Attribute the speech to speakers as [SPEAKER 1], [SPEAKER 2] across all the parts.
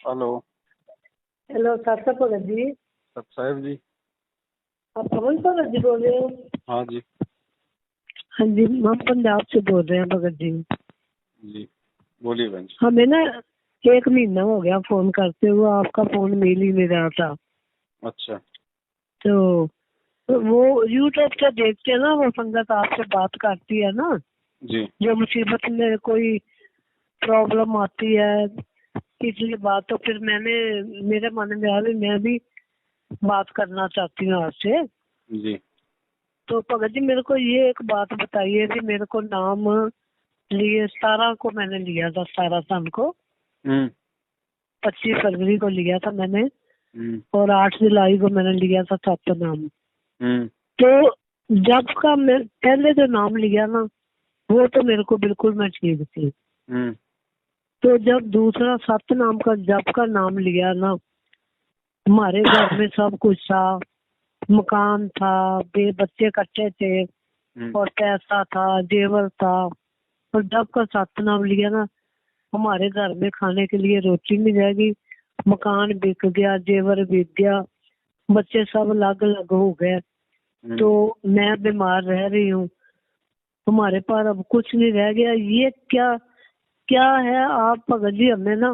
[SPEAKER 1] Hello.
[SPEAKER 2] Hello सासा भगत जी।
[SPEAKER 1] सत साहिब जी।
[SPEAKER 2] आप पवन भगत जी बोल रहे हो?
[SPEAKER 1] हाँ जी।
[SPEAKER 2] हाँ जी, हम पंजाब से बोल रहे हैं भगत जी।
[SPEAKER 1] जी बोलिए बहन जी।
[SPEAKER 2] हमें ना 1 महीना हो गया फोन करते हुए, आपका फोन मिल ही नहीं रहा था।
[SPEAKER 1] अच्छा।
[SPEAKER 2] तो वो यूट्यूब से देखते हैं ना, वो संगत आपसे बात करती है ना,
[SPEAKER 1] जी।
[SPEAKER 2] जो मुसीबत में कोई प्रॉब्लम आती है इसलिए बात, तो फिर मेरे मन में आया भी मैं भी बात करना चाहती हूँ आपसे।
[SPEAKER 1] जी।
[SPEAKER 2] तो भगत जी मेरे को ये एक बात बताइए कि मेरे को नाम लिए 17 को मैंने लिया था, 17 सन को,
[SPEAKER 1] हम्म।
[SPEAKER 2] 25 फरवरी को लिया था मैंने,
[SPEAKER 1] हम्म।
[SPEAKER 2] और 8 जुलाई को मैंने लिया था सतनाम।
[SPEAKER 1] हम्म।
[SPEAKER 2] तो जब का मैं पहले जो नाम लिया ना, वो तो मेरे को बिल्कुल मैं ठीक थी।
[SPEAKER 1] हम्म।
[SPEAKER 2] तो जब दूसरा सतनाम का जब का नाम लिया ना, हमारे घर में सब कुछ था, मकान था, बच्चे कच्चे थे,
[SPEAKER 1] हम्म।
[SPEAKER 2] और पैसा था, जेवर था। और जब का सतनाम लिया ना, हमारे घर में खाने के लिए रोटी नहीं रहेगी, मकान बिक गया, जेवर बिक गया, बच्चे सब अलग अलग हो गए। तो मैं बीमार रह रही हूँ, हमारे पास अब कुछ नहीं रह गया। ये क्या क्या है आप भगत जी हमें ना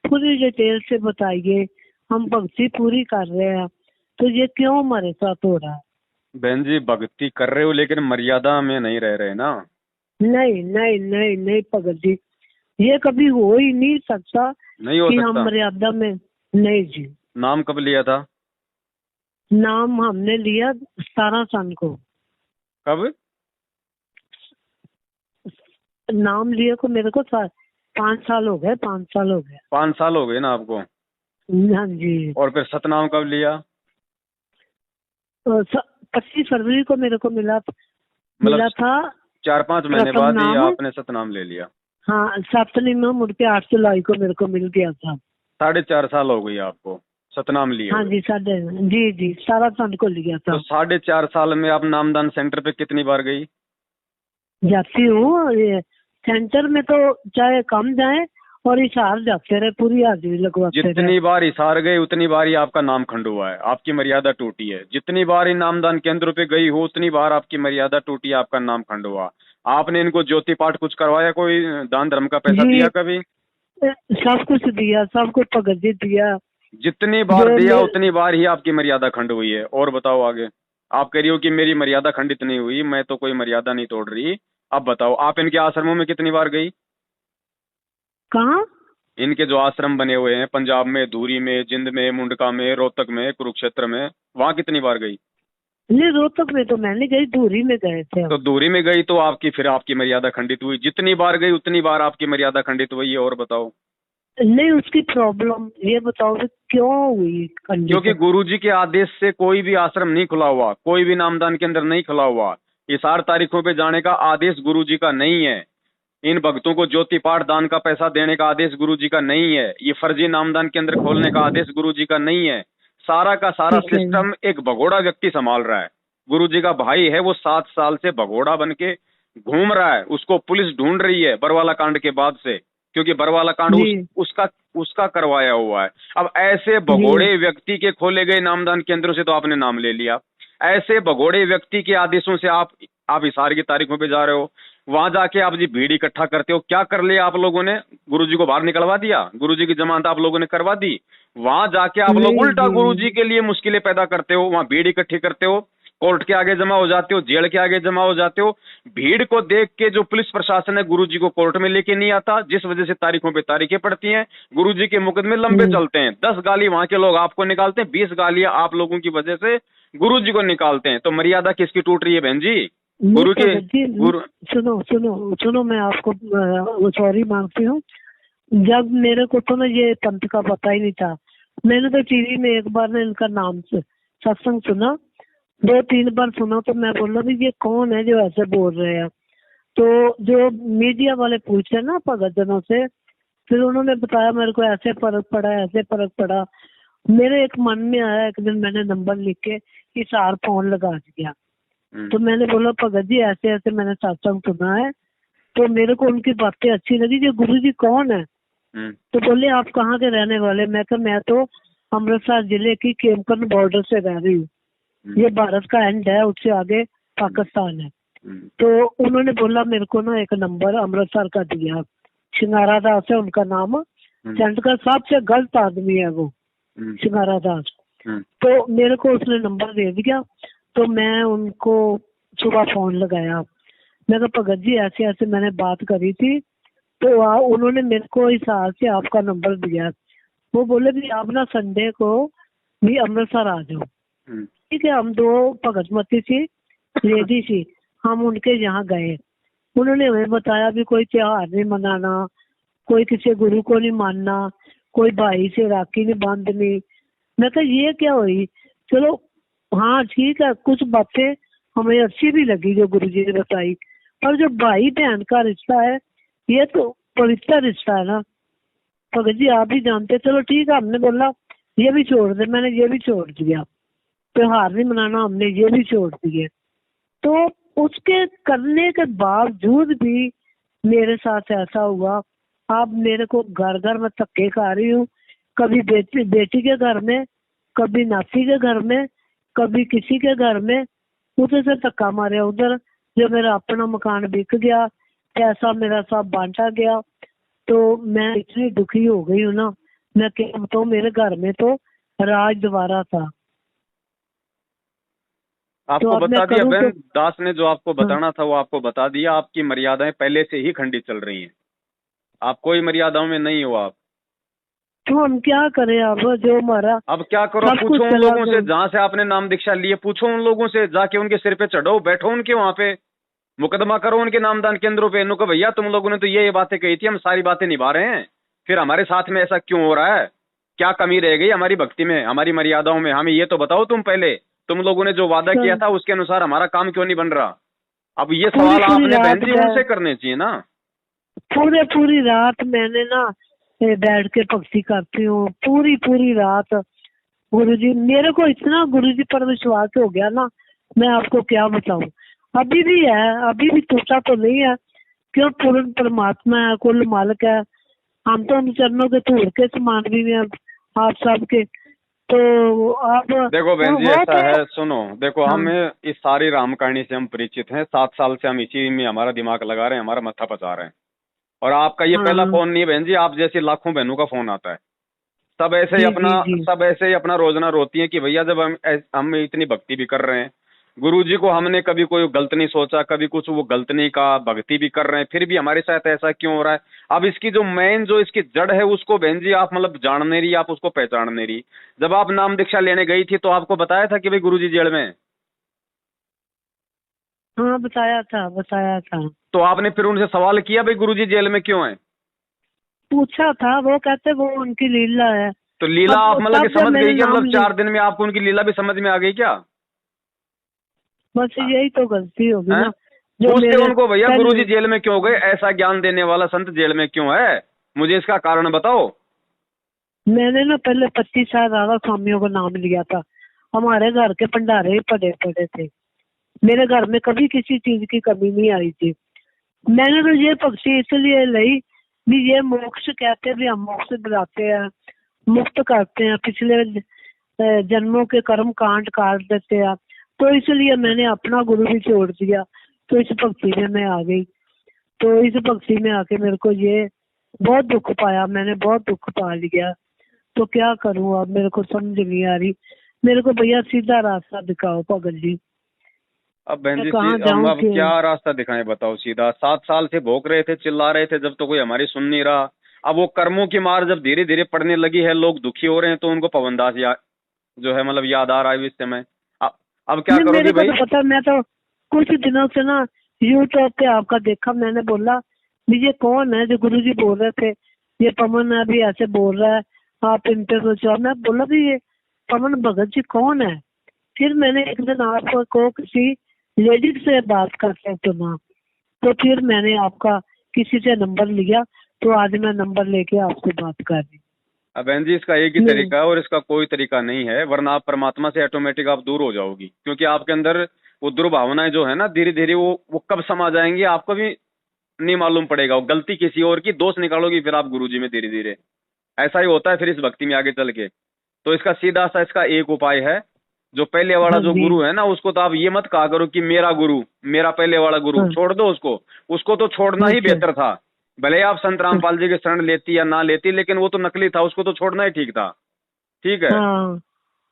[SPEAKER 2] पूरी डिटेल से बताइए। हम भक्ति पूरी कर रहे हैं, तो ये क्यों हमारे साथ हो रहा है?
[SPEAKER 1] बहन जी भक्ति कर रहे हो लेकिन मर्यादा में नहीं रह रहे ना।
[SPEAKER 2] नहीं नहीं नहीं नहीं भगत जी, ये कभी हो ही नहीं सकता
[SPEAKER 1] नहीं हो
[SPEAKER 2] कि हम
[SPEAKER 1] सकता।
[SPEAKER 2] मर्यादा में। नहीं जी।
[SPEAKER 1] नाम कब लिया था?
[SPEAKER 2] नाम हमने लिया 17 सन को।
[SPEAKER 1] कब?
[SPEAKER 2] नाम लिए को मेरे को 5 साल हो गए, 5 साल हो गए।
[SPEAKER 1] 5 साल हो गए ना आपको।
[SPEAKER 2] हाँ जी।
[SPEAKER 1] और फिर सतनाम कब लिया?
[SPEAKER 2] तो 25 फरवरी को मेरे को मिला
[SPEAKER 1] मतलब
[SPEAKER 2] मिला था
[SPEAKER 1] 4-5 महीने
[SPEAKER 2] प्रथम
[SPEAKER 1] बाद ही
[SPEAKER 2] नाम।
[SPEAKER 1] आपने सतनाम ले लिया।
[SPEAKER 2] हाँ, 7 में मुड़ के 8 जुलाई को मेरे को मिल गया था।
[SPEAKER 1] 4.5 साल हो गई आपको सतनाम लिए
[SPEAKER 2] हाँ
[SPEAKER 1] हुए।
[SPEAKER 2] जी, जी जी 17 सन को लिया
[SPEAKER 1] तो
[SPEAKER 2] था।
[SPEAKER 1] 4.5 साल में आप नामदान सेंटर पे कितनी बार गई?
[SPEAKER 2] जाती हूँ ये सेंटर में, तो चाहे कम जाए और इशार जाते रहे, पूरी हाजिरी लगवाते रहे।
[SPEAKER 1] जितनी बार हिसार गए उतनी बार ही आपका नाम खंड हुआ है, आपकी मर्यादा टूटी है। जितनी बार ही नामदान केंद्र पे गई हो उतनी बार आपकी मर्यादा टूटी, आपका नाम खंड हुआ। आपने इनको ज्योति पाठ कुछ करवाया? कोई दान धर्म का पैसा
[SPEAKER 2] जी,
[SPEAKER 1] दिया कभी?
[SPEAKER 2] सब कुछ दिया, सब कुछ भगत जी दिया।
[SPEAKER 1] जितनी बार
[SPEAKER 2] जो
[SPEAKER 1] दिया
[SPEAKER 2] मैं
[SPEAKER 1] उतनी बार ही आपकी मर्यादा खंड हुई है। और बताओ आगे। आप कह रही हो कि मेरी मर्यादा खंडित नहीं हुई, मैं तो कोई मर्यादा नहीं तोड़ रही। अब बताओ आप इनके आश्रमों में कितनी बार गई?
[SPEAKER 2] कहाँ?
[SPEAKER 1] इनके जो आश्रम बने हुए हैं पंजाब में, धूरी में, जिंद में, मुंडका में, रोहतक में, कुरुक्षेत्र में, वहां कितनी बार गई?
[SPEAKER 2] नहीं, रोहतक में तो मैं नहीं गई, धूरी में गए थे
[SPEAKER 1] तो
[SPEAKER 2] हम।
[SPEAKER 1] दूरी में गई तो आपकी फिर आपकी मर्यादा खंडित हुई। जितनी बार गई उतनी बार आपकी मर्यादा खंडित हुई है। और बताओ।
[SPEAKER 2] नहीं, उसकी प्रॉब्लम ये बताओ कि क्यों हुई
[SPEAKER 1] क्योंकि
[SPEAKER 2] खंडित?
[SPEAKER 1] गुरुजी के आदेश से कोई भी आश्रम नहीं खुला हुआ, कोई भी नामदान के अंदर नहीं खुला हुआ। इस 8 तारीखों पे जाने का आदेश गुरुजी का नहीं है। इन भक्तों को ज्योति पाठ दान का पैसा देने का आदेश गुरुजी का नहीं है। ये फर्जी नामदान के अंदर खोलने का आदेश गुरुजी का नहीं है। सारा का सारा
[SPEAKER 2] ठीक है जी।
[SPEAKER 1] सिस्टम एक भगोड़ा व्यक्ति संभाल रहा है। गुरुजी का भाई है, वो 7 साल से भगोड़ा बन के घूम रहा है। उसको पुलिस ढूंढ रही है बरवाला कांड के बाद से, क्योंकि बरवाला कांड
[SPEAKER 2] जी
[SPEAKER 1] उसका उसका करवाया हुआ है। अब ऐसे
[SPEAKER 2] जी
[SPEAKER 1] भगोड़े व्यक्ति के खोले गए नामदान केंद्रों से तो आपने नाम ले लिया। ऐसे भगोड़े व्यक्ति के आदेशों से आप इशारे की तारीखों पे जा रहे हो। वहां जाके आप जी भीड़ इकट्ठा करते हो। क्या कर लिया आप लोगों ने? गुरुजी को बाहर निकलवा दिया, गुरुजी की जमानत आप लोगों ने करवा दी। वहां जाके आप लोग
[SPEAKER 2] नहीं
[SPEAKER 1] उल्टा
[SPEAKER 2] जी।
[SPEAKER 1] गुरुजी के लिए मुश्किलें पैदा करते हो। वहां भीड़ इकट्ठी करते हो, कोर्ट के आगे जमा हो जाते हो, जेल के आगे जमा हो जाते हो। भीड़ को देख के जो पुलिस प्रशासन है गुरुजी को कोर्ट में लेके नहीं आता, जिस वजह से तारीखों पे तारीखें पड़ती हैं। गुरुजी के मुकदमे लंबे
[SPEAKER 2] हम्म,
[SPEAKER 1] चलते हैं। 10 गाली वहां के लोग आपको निकालते हैं, 20 गालियां आप लोगों की वजह से गुरुजी को निकालते हैं। तो मर्यादा किसकी टूट रही है बहन जी?
[SPEAKER 2] नहीं
[SPEAKER 1] गुरु के
[SPEAKER 2] भगत जी,
[SPEAKER 1] गुरु।
[SPEAKER 2] सुनो सुनो सुनो, मैं आपको सॉरी मांगती हूँ। जब मेरे को तो ना ये पंथ का पता ही नहीं था, मैंने तो टीवी में एक बार ना इनका नाम से सत्संग सुना, 2-3 बार सुना, तो मैं बोला भी ये कौन है जो ऐसे बोल रहे हैं। तो जो मीडिया वाले पूछे ना भगत जनों से, फिर उन्होंने बताया मेरे को ऐसे फर्क पड़ा, ऐसे फर्क पड़ा। मेरे एक मन में आया, एक दिन मैंने नंबर लिख के इशार फोन लगा दिया। तो मैंने बोला भगत जी ऐसे ऐसे मैंने सत्संग सुना है, तो मेरे को उनकी बातें अच्छी लगी कि गुरु जी कौन है। तो बोले आप कहाँ के रहने वाले? मैं कहा मैं तो अमृतसर जिले की केमकन बॉर्डर से रह रही हूँ, ये भारत का एंड है, उससे आगे पाकिस्तान है। तो उन्होंने बोला मेरे को ना एक नंबर अमृतसर का दिया, सिंगारा दास है उनका नाम, सेंट का सबसे गलत आदमी है वो सिंगारा दास। तो मेरे को उसने नंबर दे दिया, तो मैं उनको सुबह फोन लगाया, मैं कहा भगत जी ऐसे ऐसे मैंने बात करी थी, तो उन्होंने मेरे को इस हाल से आपका नंबर दिया। वो बोले भी आप ना संडे को भी अमृतसर आ जाओ। ठीक है, हम दो भगतमती थी लेडी थी, हम उनके यहाँ गए। उन्होंने हमें बताया भी कोई त्योहार नहीं मनाना, कोई किसी गुरु को नहीं मानना, कोई भाई से राखी नहीं बांधनी। मैं कहा ये क्या हुई? चलो हाँ ठीक है, कुछ बातें हमें अच्छी भी लगी जो गुरु जी ने बताई, पर जो भाई बहन का रिश्ता है ये तो पवित्र रिश्ता है ना। भगत जी आप भी जानते। चलो ठीक है, हमने बोला ये भी छोड़ दे, मैंने ये भी छोड़ दिया, त्योहार नहीं मनाना हमने ये भी छोड़ दिए। तो उसके करने के बावजूद भी मेरे साथ ऐसा हुआ। अब मेरे को घर घर में धक्के खा रही हूँ, कभी बेटी के घर में, कभी नाती के घर में, कभी किसी के घर में, उधर से धक्का मारे उधर। जो मेरा अपना मकान बिक गया, पैसा मेरा सब बांटा गया, तो मैं इतनी दुखी हो गई हूँ ना, मैं क्या बताऊँ, मेरे घर में तो राज द्वारा था।
[SPEAKER 1] आपको बता दिया बहन, दास ने जो आपको बताना था वो आपको बता दिया। आपकी मर्यादाएं पहले से ही खंडित चल रही हैं, आप कोई मर्यादाओं में नहीं हो आप।
[SPEAKER 2] तो हम क्या करें? अब जो हमारा,
[SPEAKER 1] अब क्या करो, पूछो उन लोगों से जहाँ से आपने नाम दीक्षा लिए, पूछो उन लोगों से, जाके उनके सिर पे चढ़ो, बैठो उनके वहां पे, मुकदमा करो उनके नामदान केंद्रों पे। इनको भैया तुम लोगों ने तो ये बातें कही थी, हम सारी बातें निभा रहे हैं, फिर हमारे साथ में ऐसा क्यों हो रहा है? क्या कमी रह गई हमारी भक्ति में, हमारी मर्यादाओं में? हमें ये तो बताओ तुम पहले, तुम लोगों ने जो वादा किया था उसके अनुसार हमारा काम क्यों नहीं बन रहा? अब ये सवाल आपने बहन जी उनसे करने चाहिए ना।
[SPEAKER 2] पूरी रात मैंने ना बैठ के भक्ति करती हूँ, पूरी रात। गुरुजी मेरे को इतना गुरुजी पर विश्वास हो गया ना, मैं आपको क्या बताऊं। अभी भी है, अभी भी टूटा तो नहीं है, क्यों पूर्ण परमात्मा है, कुल मालिक है। हम तो उन चरणों के धूल के समान भी हैं आप सबके। तो आप
[SPEAKER 1] देखो बहन जी ऐसा है, सुनो देखो, हम इस सारी राम कहानी से हम परिचित हैं, 7 साल से हम इसी में हमारा दिमाग लगा रहे हैं, हमारा मत्था पचा रहे हैं। और आपका ये पहला फोन नहीं है बहन जी, आप जैसे लाखों बहनों का फोन आता है, सब ऐसे ही अपना रोजना रोती है कि भैया जब हम इतनी भक्ति भी कर रहे हैं, गुरु जी को हमने कभी कोई गलत नहीं सोचा, कभी कुछ वो गलत नहीं कहा, भक्ति भी कर रहे हैं, फिर भी हमारे साथ ऐसा क्यों हो रहा है? अब इसकी जो मेन जो इसकी जड़ है उसको बहन जी आप मतलब जान नहीं रही, आप उसको पहचान नहीं रही। जब आप नाम दीक्षा लेने गई थी तो आपको बताया था कि भाई गुरु जी जेल में?
[SPEAKER 2] हाँ बताया था।
[SPEAKER 1] तो आपने फिर उनसे सवाल किया भाई गुरु जी जेल में क्यों है?
[SPEAKER 2] पूछा था, वो कहते वो उनकी लीला है।
[SPEAKER 1] तो लीला आप मतलब समझ गई क्या? मतलब 4 दिन में आपको उनकी लीला भी समझ में आ गई क्या?
[SPEAKER 2] बस यही तो गलती होगी ना।
[SPEAKER 1] पूछते उनको भैया गुरु जी जेल में क्यों गए, ऐसा ज्ञान देने वाला संत जेल में क्यों है, मुझे इसका कारण बताओ।
[SPEAKER 2] मैंने ना पहले 25 राधा स्वामियों का नाम लिया था, हमारे घर के भंडारे ही पड़े थे, मेरे घर में कभी किसी चीज की कमी नहीं आई थी। मैंने तो ये भक्ति इसलिए ली भी ये मोक्ष कहते भी, हम मोक्ष दिलाते हैं, मुक्त करते हैं, पिछले जन्मों के कर्म कांड काट देते हैं, तो इसलिए मैंने अपना गुरु भी छोड़ दिया, तो इस भक्ति में मैं आ गई। तो इस भक्ति में आके मेरे को ये बहुत दुख पाया, मैंने बहुत दुख पा लिया। तो क्या करूं अब, मेरे को समझ नहीं आ रही। मेरे को भैया सीधा रास्ता दिखाओ भगत जी।
[SPEAKER 1] अब बहन जी हम अब क्या रास्ता दिखाएं बताओ सीधा? 7 साल से भोग रहे थे, चिल्ला रहे थे, जब तो कोई हमारी सुन नहीं रहा। अब वो कर्मों की मार जब धीरे धीरे पड़ने लगी है, लोग दुखी हो रहे हैं, तो उनको पवनदास जो है मतलब याद आ रहा है इस समय। अब क्या करोगे भाई?
[SPEAKER 2] तो पता, मैं तो कुछ दिनों से ना यूट्यूब पे आपका देखा, मैंने बोला ये कौन है जो गुरुजी बोल रहे थे, ये पवन है भी ऐसे बोल रहा है, आप इन पे सोचो। मैं बोला भी ये पवन भगत जी कौन है? फिर मैंने एक दिन आपको किसी लेडीज से बात करते सुना, तो फिर मैंने आपका किसी से नंबर लिया, तो आज मैं नंबर लेके आपसे बात कर रही।
[SPEAKER 1] अब बहन जी इसका एक ही तरीका है और इसका कोई तरीका नहीं है, वरना आप परमात्मा से ऑटोमेटिक आप दूर हो जाओगी, क्योंकि आपके अंदर वो दुर्भावनाएं जो है ना धीरे धीरे वो कब समा जाएंगी आपको भी नहीं मालूम पड़ेगा, वो गलती किसी और की, दोष निकालोगी फिर आप गुरुजी में धीरे धीरे। ऐसा ही होता है फिर इस भक्ति में आगे चल के। तो इसका सीधा सा इसका एक उपाय है, जो पहले वाला
[SPEAKER 2] हाँ
[SPEAKER 1] जो
[SPEAKER 2] जी।
[SPEAKER 1] गुरु है ना, उसको तो आप ये मत कहा करो कि मेरा गुरु, मेरा पहले वाला गुरु,
[SPEAKER 2] हाँ।
[SPEAKER 1] छोड़ दो उसको। उसको तो छोड़ना ही
[SPEAKER 2] अच्छा।
[SPEAKER 1] बेहतर था। भले आप संत रामपाल जी के शरण लेती या ना लेती, लेकिन वो तो नकली था, उसको तो छोड़ना ही ठीक था। ठीक है,
[SPEAKER 2] हाँ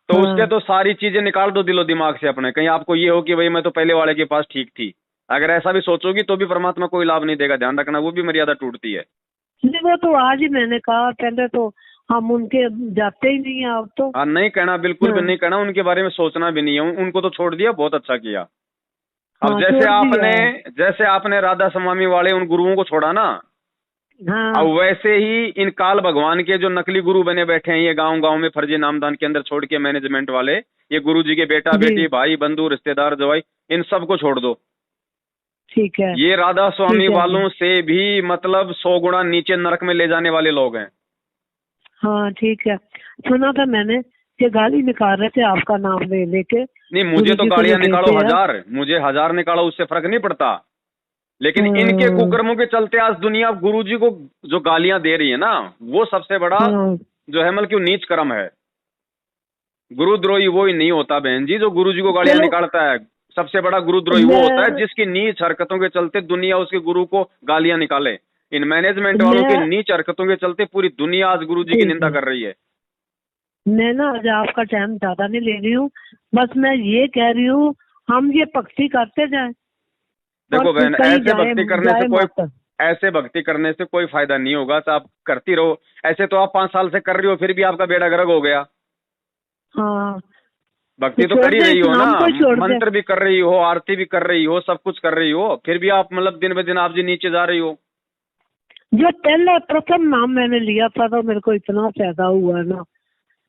[SPEAKER 1] तो
[SPEAKER 2] हाँ।
[SPEAKER 1] उसके तो सारी चीजें निकाल दो दिलो दिमाग से अपने। कहीं आपको ये हो कि भाई मैं तो पहले वाले के पास ठीक थी, अगर ऐसा भी सोचोगी तो भी परमात्मा कोई लाभ नहीं देगा, ध्यान रखना, वो भी मर्यादा टूटती है।
[SPEAKER 2] नहीं, वो तो आज ही मैंने कहा, पहले तो हम उनके जाते ही नहीं है अब तो।
[SPEAKER 1] हाँ, नहीं कहना, बिल्कुल भी
[SPEAKER 2] हाँ।
[SPEAKER 1] नहीं कहना, उनके बारे में सोचना भी नहीं है, उनको तो छोड़ दिया, बहुत अच्छा किया। अब
[SPEAKER 2] हाँ,
[SPEAKER 1] जैसे आपने राधा स्वामी वाले उन गुरुओं को छोड़ा ना,
[SPEAKER 2] हाँ
[SPEAKER 1] अब वैसे ही इन काल भगवान के जो नकली गुरु बने बैठे हैं, ये गांव गांव में फर्जी नामदान के अंदर छोड़ के मैनेजमेंट वाले, ये गुरु जी के बेटा
[SPEAKER 2] जी।
[SPEAKER 1] बेटी भाई बंधु रिश्तेदार जवाई, इन सबको छोड़ दो।
[SPEAKER 2] ठीक है।
[SPEAKER 1] ये राधा स्वामी
[SPEAKER 2] ठीक है।
[SPEAKER 1] वालों से भी मतलब 100 गुना नीचे नरक में ले जाने वाले लोग हैं।
[SPEAKER 2] हाँ ठीक है, सुना था मैंने कि गाली निकाल रहे थे आपका नाम ले लेके।
[SPEAKER 1] नहीं, मुझे
[SPEAKER 2] गुरु
[SPEAKER 1] तो
[SPEAKER 2] जी को
[SPEAKER 1] गालियां
[SPEAKER 2] जो
[SPEAKER 1] निकालो
[SPEAKER 2] देते हैं।
[SPEAKER 1] हजार, मुझे 1000 निकालो, उससे फर्क नहीं पड़ता। लेकिन इनके कुकर्मों के चलते आज दुनिया गुरु जी को जो गालियां दे रही है ना, वो सबसे बड़ा जो है मतलब नीच कर्म है। गुरुद्रोही वो ही नहीं होता बहन जी जो गुरु जी को गालियां
[SPEAKER 2] चलो।
[SPEAKER 1] निकालता है। सबसे बड़ा गुरुद्रोही वो होता है
[SPEAKER 2] मैं
[SPEAKER 1] जिसकी नीच हरकतों के चलते दुनिया उसके गुरु को गालियां निकाले। इन मैनेजमेंट वालों की नीच हरकतों के चलते पूरी दुनिया आज गुरु जी की निंदा कर रही है।
[SPEAKER 2] मैं ना आज आपका टाइम ज्यादा नहीं ले रही हूँ, बस मैं ये कह रही हूँ हम ये भक्ति करते जाए।
[SPEAKER 1] देखो बहन, ऐसे भक्ति करने से कोई फायदा नहीं होगा, तो आप करती रहो। ऐसे तो आप 5 साल से कर रही हो, फिर भी आपका बेड़ा गर्क हो गया।
[SPEAKER 2] हाँ,
[SPEAKER 1] भक्ति तो कर ही रही हो ना, मंत्र भी कर रही हो, आरती भी कर रही हो, सब कुछ कर रही हो, फिर भी आप मतलब दिन ब दिन आप जी नीचे जा रही हो।
[SPEAKER 2] जो पहला प्रथम नाम मैंने लिया था तो मेरे को इतना फायदा हुआ ना,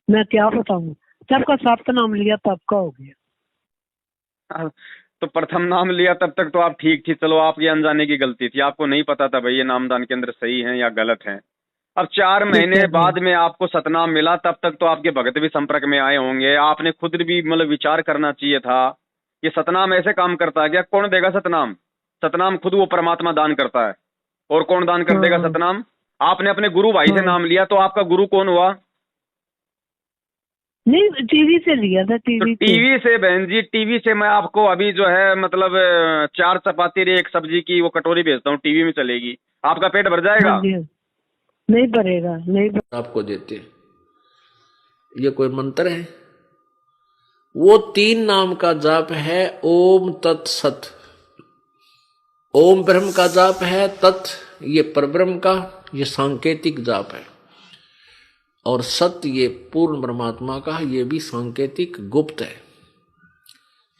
[SPEAKER 2] मैं क्या बताऊं। जब का 7 नाम लिया तब का हो गया।
[SPEAKER 1] तो प्रथम नाम लिया तब तक तो आप ठीक थी, चलो आपकी अनजाने की गलती थी, आपको नहीं पता था भाई ये नामदान के अंदर सही है या गलत है। अब 4 महीने बाद में आपको सतनाम मिला, तब तक तो आपके भगत भी संपर्क में आए होंगे, आपने खुद भी मतलब विचार करना चाहिए था। ये सतनाम ऐसे काम करता है क्या? कौन देगा सतनाम? सतनाम खुद वो परमात्मा दान करता है, और कौन दान कर देगा सतनाम? आपने अपने गुरु भाई से नाम लिया, तो आपका गुरु कौन हुआ?
[SPEAKER 2] नहीं, टीवी से लिया था।
[SPEAKER 1] टीवी से बहन जी, टीवी से मैं आपको अभी जो है मतलब 4 चपाती रे 1 सब्जी की वो कटोरी भेजता हूँ, टीवी में चलेगी, आपका पेट भर जाएगा?
[SPEAKER 2] नहीं भरेगा, नहीं
[SPEAKER 3] आपको देते। ये कोई मंत्र है? वो 3 नाम का जाप है, ओम तत्सत। ओम ब्रह्म का जाप है, तत् ये परब्रह्म का, ये सांकेतिक जाप है, और सत्य ये पूर्ण परमात्मा का, ये भी सांकेतिक गुप्त है,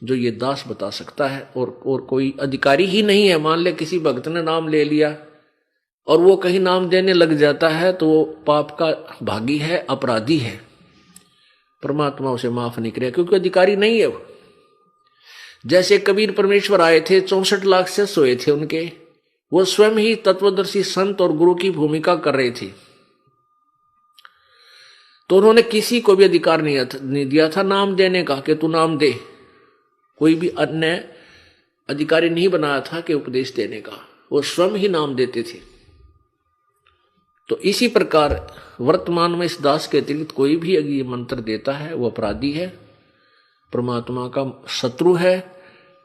[SPEAKER 3] जो ये दास बता सकता है, और कोई अधिकारी ही नहीं है। मान ले किसी भक्त ने नाम ले लिया और वो कहीं नाम देने लग जाता है तो वो पाप का भागी है, अपराधी है, परमात्मा उसे माफ नहीं करेगा, क्योंकि अधिकारी नहीं है वो। जैसे कबीर परमेश्वर आए थे, 64 लाख से सोए थे उनके, वो स्वयं ही तत्वदर्शी संत और गुरु की भूमिका कर रहे थे, तो उन्होंने किसी को भी अधिकार नहीं दिया था नाम देने का कि तू नाम दे। कोई भी अन्य अधिकारी नहीं बनाया था कि उपदेश देने का, वो स्वयं ही नाम देते थे। तो इसी प्रकार वर्तमान में इस दास के अतिरिक्त कोई भी अगर ये मंत्र देता है वो अपराधी है, परमात्मा का शत्रु है।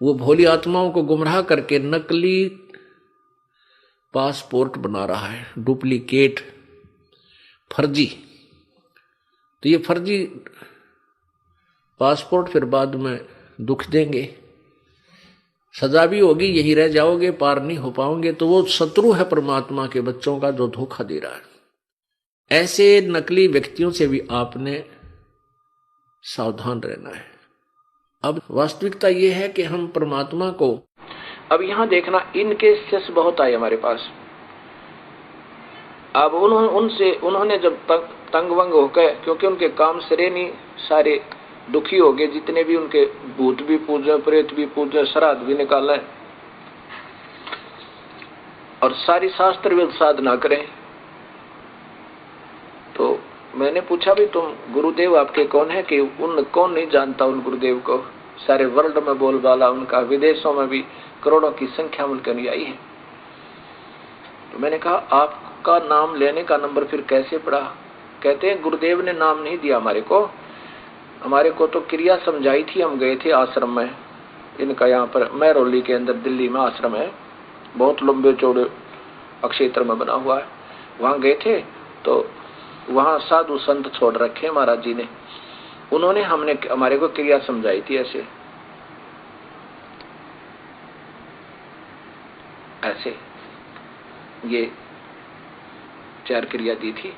[SPEAKER 3] वो भोली आत्माओं को गुमराह करके नकली पासपोर्ट बना रहा है, डुप्लीकेट, फर्जी। तो ये फर्जी पासपोर्ट फिर बाद में दुख देंगे, सजा भी होगी, यही रह जाओगे, पार नहीं हो पाओगे। तो वो शत्रु है परमात्मा के बच्चों का, जो धोखा दे रहा है। ऐसे नकली व्यक्तियों से भी आपने सावधान रहना है। अब वास्तविकता ये है कि हम परमात्मा को, अब यहां देखना, इनके केस बहुत आए हमारे पास। अब उन्होंने जब तक तंग वंग होकर, क्योंकि उनके काम सरे नहीं, सारे दुखी हो गए, जितने भी उनके भूत भी पूजे, प्रेत भी पूजे, श्राद्ध भी निकाले, और सारी शास्त्र वेद साधना करें। तो मैंने पूछा भी तुम गुरुदेव आपके कौन है, कि उन कौन नहीं जानता उन गुरुदेव को, सारे वर्ल्ड में बोलबाला उनका, विदेशों में भी करोड़ों की संख्या में उनके अनुयायी है। तो मैंने कहा आपका नाम लेने का नंबर फिर कैसे पड़ा? कहते हैं गुरुदेव ने नाम नहीं दिया हमारे को तो क्रिया समझाई थी। हम गए थे आश्रम में इनका, यहाँ पर महरौली के अंदर दिल्ली में आश्रम है, बहुत लंबे चौड़े क्षेत्र में बना हुआ है। वहां गए थे तो वहां साधु संत छोड़ रखे महाराज जी ने, उन्होंने हमारे को क्रिया समझाई थी। ऐसे ये 4 क्रिया दी थी।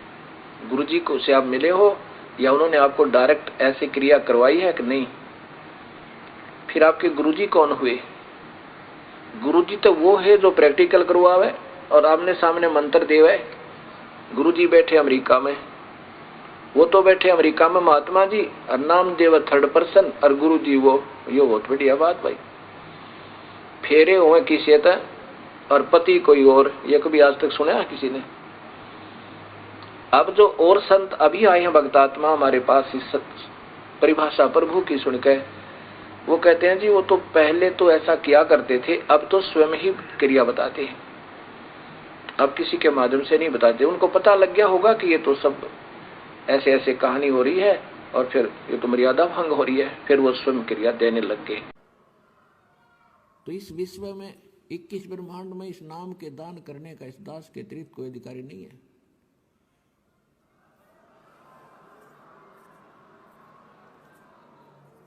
[SPEAKER 3] गुरुजी को से आप मिले हो या उन्होंने आपको डायरेक्ट ऐसे क्रिया करवाई है कि नहीं? फिर आपके गुरुजी कौन हुए? गुरुजी तो वो है जो प्रैक्टिकल करवावे और आमने सामने मंत्र देवे। गुरुजी बैठे अमेरिका में, वो तो बैठे अमेरिका में महात्मा जी, और नाम देव 3rd पर्सन, और गुरुजी वो। ये बहुत बढ़िया बात भाई। फेरे हुए किसी तक और पति कोई और, ये कभी आज तक सुना है किसी ने? अब जो और संत अभी आए हैं भक्तात्मा हमारे पास इस परिभाषा प्रभु की सुनकर, वो कहते हैं जी वो तो पहले तो ऐसा किया करते थे, अब तो स्वयं ही क्रिया बताते हैं, अब किसी के माध्यम से नहीं बताते। उनको पता लग गया होगा कि ये तो सब ऐसे ऐसे कहानी हो रही है और फिर ये तो मर्यादा भंग हो रही है, फिर वो स्वयं क्रिया देने लग गए।
[SPEAKER 4] तो इस विश्व में 21 ब्रह्मांड में इस नाम के दान करने का इस दास के अतिरिक्त कोई अधिकारी नहीं है।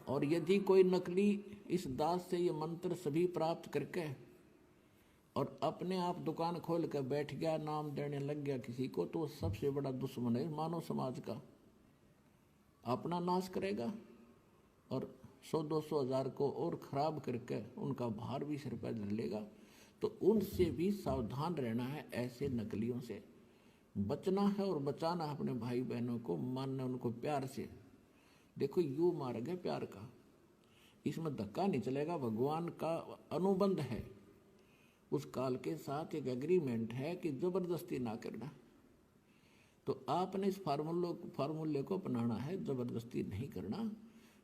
[SPEAKER 4] और यदि कोई नकली इस दास से ये मंत्र सभी प्राप्त करके और अपने आप दुकान खोल कर बैठ गया, नाम देने लग गया किसी को, तो सबसे बड़ा दुश्मन है मानव समाज का। अपना नाश करेगा और 100-200 हज़ार को और खराब करके उनका भार भी सिर पर धर लेगा। तो उनसे भी सावधान रहना है, ऐसे नकलियों से बचना है और बचाना है अपने भाई बहनों को, मानना उनको प्यार से। देखो यू मार्ग है प्यार का, इसमें धक्का नहीं चलेगा। भगवान का अनुबंध है, उस काल के साथ एक एग्रीमेंट है कि जबरदस्ती ना करना। तो आपने इस फार्मूले को अपनाना है, जबरदस्ती नहीं करना,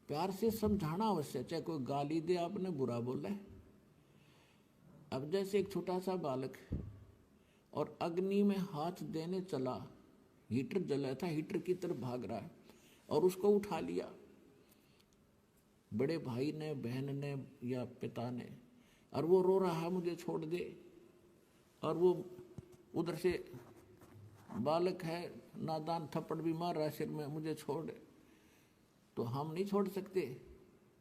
[SPEAKER 4] प्यार से समझाना अवश्य। चाहे कोई गाली दे, आपने बुरा बोला है। अब जैसे एक छोटा सा बालक और अग्नि में हाथ देने चला, हीटर जला था, हीटर की तरफ भाग रहा है और उसको उठा लिया बड़े भाई ने, बहन ने या पिता ने, और वो रो रहा है मुझे छोड़ दे, और वो उधर से बालक है नादान थप्पड़ भी मार रहा है सिर में, मुझे छोड़। तो हम नहीं छोड़ सकते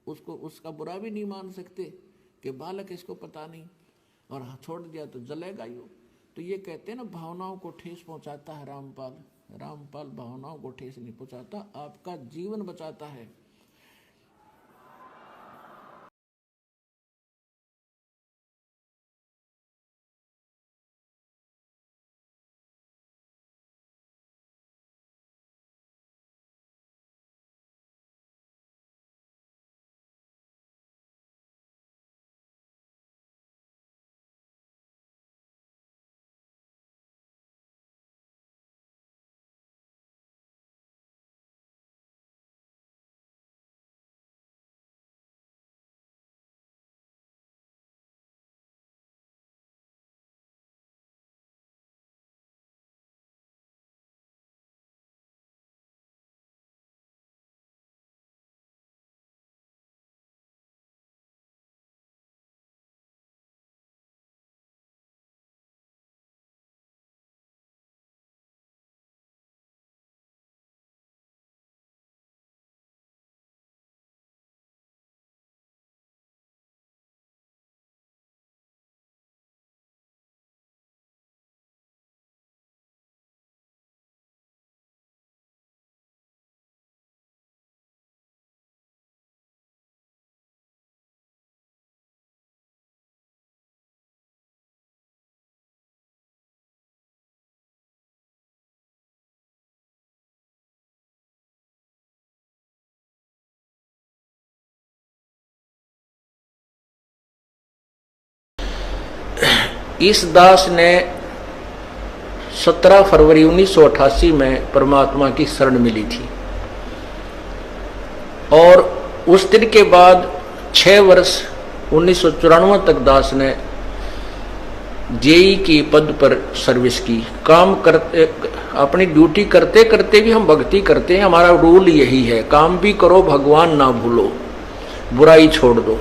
[SPEAKER 4] उसको, उसका बुरा भी नहीं मान सकते कि बालक इसको पता नहीं, और छोड़ दिया तो जलेगा यूँ। तो ये कहते हैं ना, भावनाओं को ठेस पहुंचाता है रामपाल भावनाओं को ठेस नहीं पहुंचाता, आपका जीवन बचाता है।
[SPEAKER 3] इस दास ने 17 फरवरी 1988 में परमात्मा की शरण मिली थी, और उस दिन के बाद 6 वर्ष 1994 तक दास ने जेई की पद पर सर्विस की, काम करते अपनी ड्यूटी करते करते भी हम भक्ति करते हैं। हमारा रूल यही है, काम भी करो भगवान ना भूलो, बुराई छोड़ दो।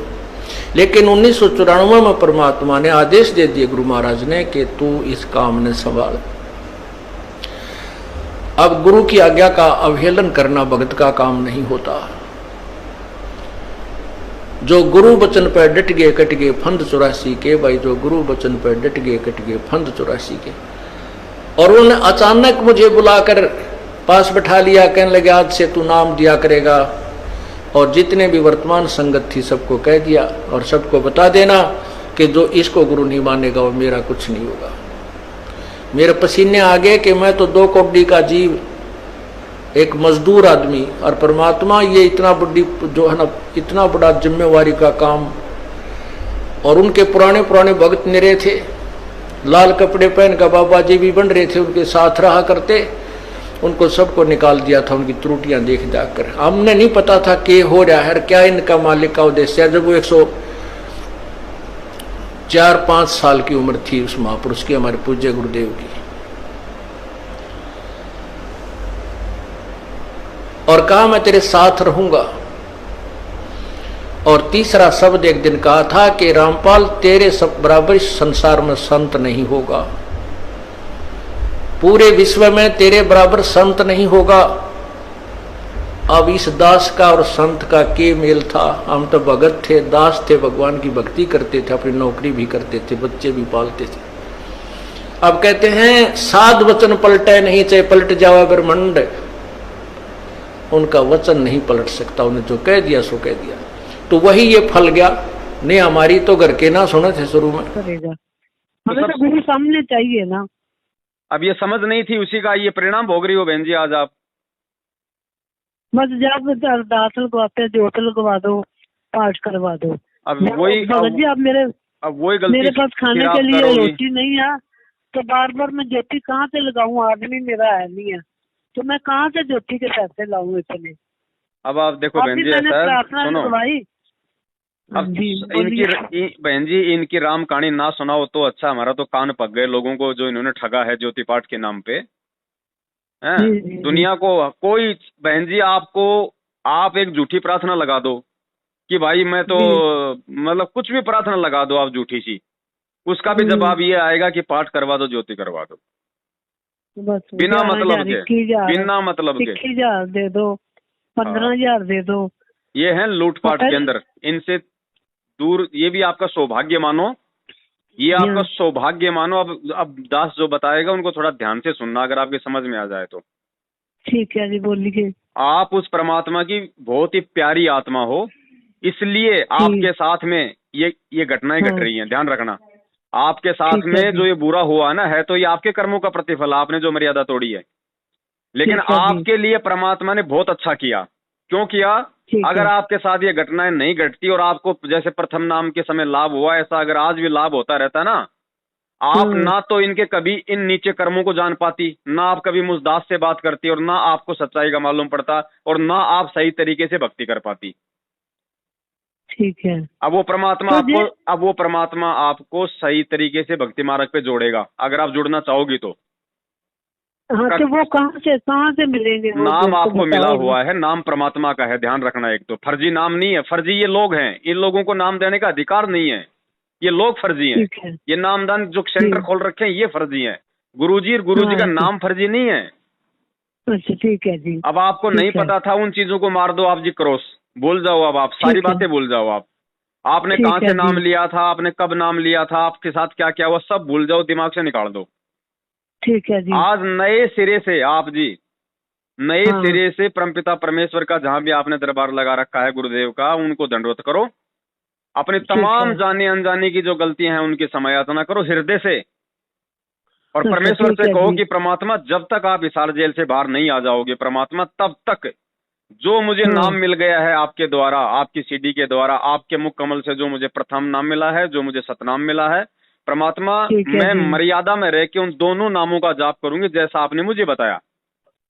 [SPEAKER 3] लेकिन 1994 में परमात्मा ने आदेश दे दिए गुरु महाराज ने कि तू इस काम ने संभाल। अब गुरु की आज्ञा का अवहेलन करना भगत का काम नहीं होता। जो गुरु वचन पर डट गए कट गए फंद 84 के, भाई जो गुरु वचन पर डट गए कट गए फंद 84 के। और उन्होंने अचानक मुझे बुलाकर पास बैठा लिया, कहने लगे आज से तू नाम दिया करेगा। और जितने भी वर्तमान संगत थी सबको कह दिया और सबको बता देना कि जो इसको गुरु नहीं मानेगा वो मेरा कुछ नहीं होगा। मेरे पसीने आ गए कि मैं तो 2 कौड़ी का जीव, एक मजदूर आदमी, और परमात्मा ये इतना बड़ी जो है ना, इतना बड़ा जिम्मेवारी का काम। और उनके पुराने पुराने भक्त निरे थे, लाल कपड़े पहन कर बाबा जी भी बन रहे थे, उनके साथ रहा करते। उनको सबको निकाल दिया था उनकी त्रुटियां देख जाकर। हमने नहीं पता था कि हो रहा है क्या इनका मालिक का उद्देश्य है। जब वो 104-5 साल की उम्र थी उस महापुरुष की, हमारे पूज्य गुरुदेव की, और कहा मैं तेरे साथ रहूंगा। और तीसरा शब्द एक दिन कहा था कि रामपाल तेरे सब बराबर इस संसार में संत नहीं होगा, पूरे विश्व में तेरे बराबर संत नहीं होगा। अब इस दास का और संत का के मेल था। हम तो भगत थे, दास थे, भगवान की भक्ति करते थे, अपनी नौकरी भी करते थे, बच्चे भी पालते थे। अब कहते हैं साध वचन पलटे नहीं, चाहे पलट जावा ब्रह्मंड, उनका वचन नहीं पलट सकता। उन्हें जो कह दिया सो कह दिया। तो वही ये फल गया। नहीं हमारी तो घर के ना सुने थे शुरू में।
[SPEAKER 2] हमें तो गुरु सामने चाहिए ना।
[SPEAKER 1] अब ये समझ नहीं थी, उसी का ये परिणाम भोग रही हो बहन जी आज आप।
[SPEAKER 2] बस जब अरदास लगवाते जोत लगवा दो, पाठ करवा दो।
[SPEAKER 1] अब वही
[SPEAKER 2] जी आप
[SPEAKER 1] वही गलती
[SPEAKER 2] मेरे पास खाने के लिए रोटी नहीं है, तो बार बार मैं ज्योति कहाँ से लगाऊं? आदमी मेरा है नहीं है, तो मैं कहाँ से ज्योति के पैसे लाऊं इतने?
[SPEAKER 1] अब आप देखो बहन जी, सुनो, अब इनकी बहन जी इनकी राम कहानी ना सुनाओ तो अच्छा। हमारा तो कान पक गए लोगों को जो इन्होंने ठगा है ज्योति पाठ के नाम पे। दुनिया को कोई बहन जी आपको आप एक झूठी प्रार्थना लगा दो कि भाई मैं तो मतलब कुछ भी प्रार्थना लगा दो आप झूठी सी, उसका भी जवाब ये आएगा कि पाठ करवा दो, ज्योति करवा दो, बिना मतलब के, बिना मतलब के
[SPEAKER 2] 21,000 दे दो, 15,000 दे दो।
[SPEAKER 1] ये है लूटपाट के अंदर। इनसे दूर, ये भी आपका सौभाग्य मानो, ये आपका सौभाग्य मानो। अब दास जो बताएगा उनको थोड़ा ध्यान से सुनना, अगर आपके समझ में आ जाए तो।
[SPEAKER 2] ठीक है जी, बोलिए।
[SPEAKER 1] आप उस परमात्मा की बहुत ही प्यारी आत्मा हो, इसलिए आपके साथ में ये घटनाएं घट रही हैं। ध्यान रखना, आपके साथ में जो ये बुरा हुआ ना, है तो ये आपके कर्मों का प्रतिफल, आपने जो मर्यादा तोड़ी है। लेकिन आपके लिए परमात्मा ने बहुत अच्छा किया। क्यों किया? अगर आपके साथ ये घटनाएं नहीं घटती और आपको जैसे प्रथम नाम के समय लाभ हुआ, ऐसा अगर आज भी लाभ होता रहता ना, आप ना तो इनके कभी इन नीचे कर्मों को जान पाती, ना आप कभी मुझदास से बात करती, और ना आपको सच्चाई का मालूम पड़ता, और ना आप सही तरीके से भक्ति कर पाती।
[SPEAKER 2] ठीक है।
[SPEAKER 1] अब वो परमात्मा आपको सही तरीके से भक्ति मार्ग पे जोड़ेगा, अगर आप जुड़ना चाहोगी तो।
[SPEAKER 2] हाँ, तो वो कहाँ से मिलेंगे?
[SPEAKER 1] नाम आपको मिला हुआ है, नाम परमात्मा का है। ध्यान रखना, एक तो फर्जी नाम नहीं है। फर्जी ये लोग हैं, इन लोगों को नाम देने का अधिकार नहीं है, ये लोग फर्जी हैं। ये नामदान जो सेंटर खोल रखे हैं ये फर्जी हैं। गुरुजी का नाम फर्जी नहीं है।
[SPEAKER 2] अच्छा, ठीक है जी।
[SPEAKER 1] अब आपको नहीं पता था, उन चीजों को मार दो आप जी, क्रॉस भूल जाओ। अब आप सारी बातें भूल जाओ। आपने कहाँ से नाम लिया था, आपने कब नाम लिया था, आपके साथ क्या क्या हुआ, सब भूल जाओ, दिमाग से निकाल दो।
[SPEAKER 2] ठीक है जी।
[SPEAKER 1] आज नए सिरे से आप जी, नए सिरे से परमपिता परमेश्वर का जहां भी आपने दरबार लगा रखा है गुरुदेव का, उनको दंडवत करो। अपने तमाम जाने अनजाने की जो गलतियां हैं उनकी समायाचना करो हृदय से, और परमेश्वर से कहो कि परमात्मा जब तक आप हिसार जेल से बाहर नहीं आ जाओगे, परमात्मा तब तक जो मुझे नाम मिल गया है आपके द्वारा, आपकी सीडी के द्वारा, आपके मुख कमल से जो मुझे प्रथम नाम मिला है, जो मुझे सतनाम मिला है, परमात्मा मैं मर्यादा में रह के उन दोनों नामों का जाप करूंगी जैसा आपने मुझे बताया,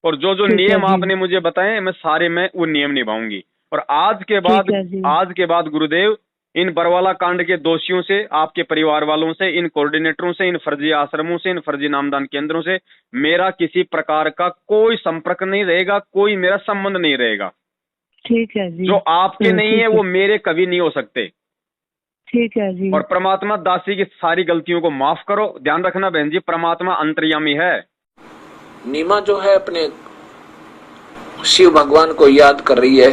[SPEAKER 1] और जो जो नियम आपने मुझे बताए मैं सारे में वो नियम निभाऊंगी। और आज के बाद गुरुदेव इन बरवाला कांड के दोषियों से, आपके परिवार वालों से, इन कोऑर्डिनेटरों से, इन फर्जी आश्रमों से, इन फर्जी नामदान केंद्रों से मेरा किसी प्रकार का कोई संपर्क नहीं रहेगा, कोई मेरा संबंध नहीं रहेगा।
[SPEAKER 2] ठीक है जी।
[SPEAKER 1] जो आपके नहीं है वो मेरे कभी नहीं हो सकते।
[SPEAKER 2] ठीक है जी।
[SPEAKER 1] और परमात्मा दासी की सारी गलतियों को माफ करो। ध्यान रखना बहन जी, परमात्मा अंतर्यामी है।
[SPEAKER 3] नीमा जो है अपने शिव भगवान को याद कर रही है